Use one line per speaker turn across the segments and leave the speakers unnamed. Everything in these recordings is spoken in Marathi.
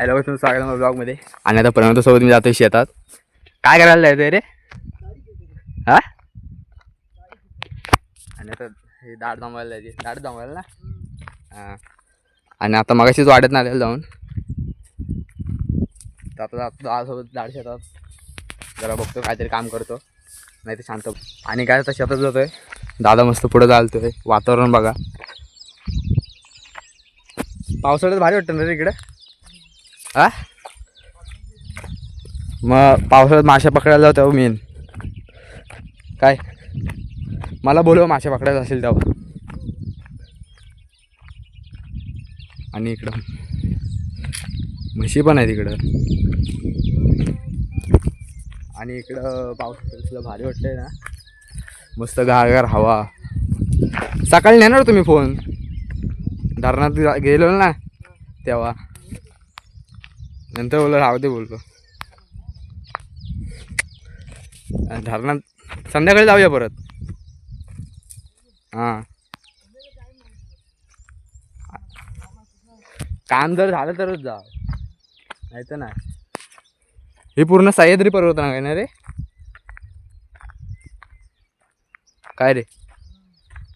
हॅलो, तुमचं स्वागत आहे ब्लॉगमध्ये. आणि आता पर्यंतसोबत मी जातोय शेतात. काय करायला जायचंय रे? हा, आणि आता हे दाढ जमवायला जायची. दाढ जमवायला ना. हां, आणि आता मगाशीच वाढत नाही जाऊन तर आता दादासोबत दाढ शेतात जरा बघतो, काहीतरी काम करतो, नाही तर शांत. आणि काय आता शेतात जातोय. दादा मस्त पुढे चालतोय. वातावरण बघा. पावसाळ्यात भारी वाटतं ना रे इकडे. हा, मग पावसाळ्यात मासे पकडायला जाऊ तेव्हा मेन काय मला बोलव मासे पकडायचं असेल तेव्हा. आणि इकडं म्हशी पण आहे तिकडं. आणि इकडं पावसाळ्यात भारी वाटतंय ना. मस्त गारगार हवा. सकाळी नेणार तुम्ही फोन धरणात गेलो ना तेव्हा, नंतर बोललो राहू दे बोललो. धरणात संध्याकाळी जाऊया परत. हां, काम जर झालं तरच जा, नाही तर नाही. हे पूर्ण सह्याद्री पर्वतरांग आहे ना रे? काय रे,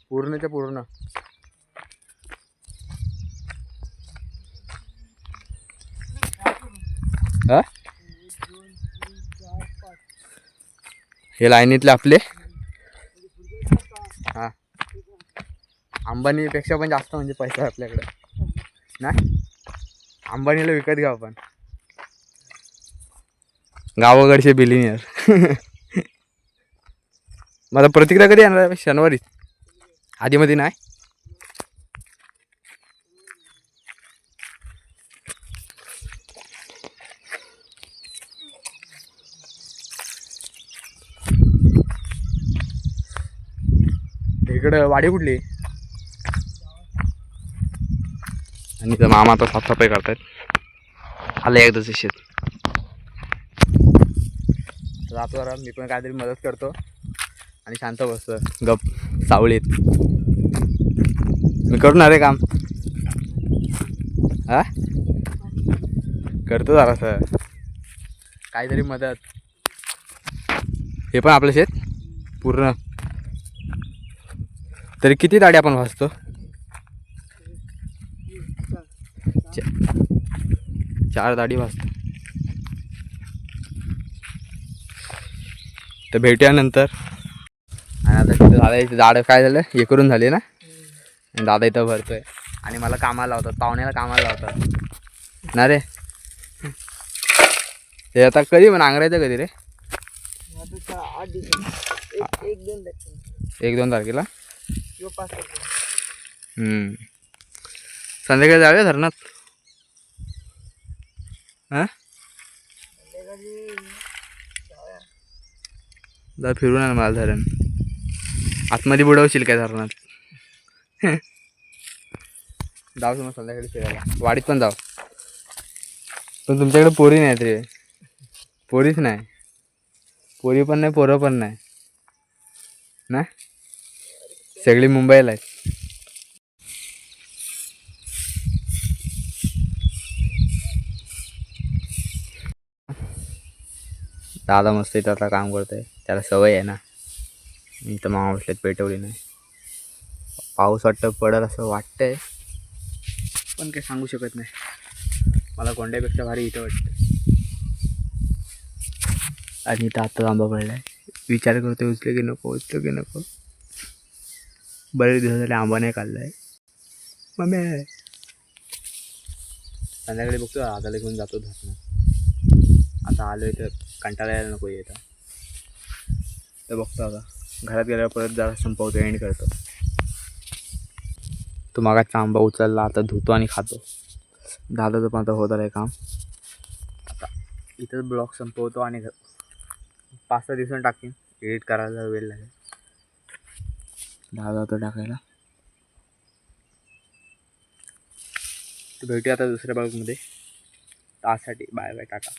पूर्णच्या पूर्ण. हा, हे लाईनीतले आपले. हां, अंबानीपेक्षा पण जास्त म्हणजे पैसा आहे आपल्याकडे ना. अंबानीला विकत घ्या आपण, गावाकडचे बिलिनियर. मला प्रतिक्रिया कधी येणार आहे? शनिवारी. आधीमध्ये नाही. इकडं वाडी कुठली? आणि तर मामा आता साफसफाई करतायत. आलं एकदाच शेत. जातो जरा मी पण काहीतरी मदत करतो आणि शांत बसतो गप सावळीत. मी करणार आहे काम. हा, करतो जरासं काहीतरी मदत. हे पण आपलं शेत पूर्ण. तरी किती दाढी आपण वाचतो? 4 दाढी वाचतो. तर भेटूया नंतर. आणि आता तिथं दादा इथे दाढ काय झालं हे करून झाली ना. दादा इथं भरतोय आणि मला कामाला लावतात, पाहुण्याला कामाला लावतात ना रे. ते आता कधी पण नांगरायचं कधी रे? 1-2 तारखेला. संध्याकाळी जाऊया धरणात. हां, जा फिरून आण मला धरण. आतमध्ये बुडवशील काय धरणात? जाऊ मग संध्याकाळी फिरायला. वाडीत पण जाऊ. पण तुमच्याकडे पोरी नाहीत रे. पोरीच नाही. पोरी पण नाही, पोरं पण नाही ना. सगळी मुंबईला आहेत. दादा मस्त इथं आता काम करतोय. त्याला सवय आहे ना. मी तर मामा बसल्यात पेटवली नाही. पाऊस वाटतं पडल असं वाटतंय, पण काही सांगू शकत नाही. मला कोंड्यापेक्षा भारी इथं वाटतं. आणि इथं आता आंबा पडलाय. विचार करतोय उचले की नको, उचलो की नको. बरेच दिवस झाले आंबा नाही खाल्लाय. मम्मी संध्याकाळी बघतो दादाला घेऊन जातो धरणात. आता आलोय तर कंटाळा यायला नको येतं. तर बघतो आता घरात गेल्यावर परत जरा संपवतो, एंड करतो. तो मागाचा आंबा उचलला, आता धुतो आणि खातो. दादाचं पण आता होत आहे काम. आता इथंच ब्लॉग संपवतो आणि 5-6 दिवसांनी टाकीन. एडिट करायला वेळ लागेल. दादा तो टाकायला. तर भेटूया आता दुसऱ्या ब्लॉगमध्ये. त्यासाठी बाय बाय, टाटा.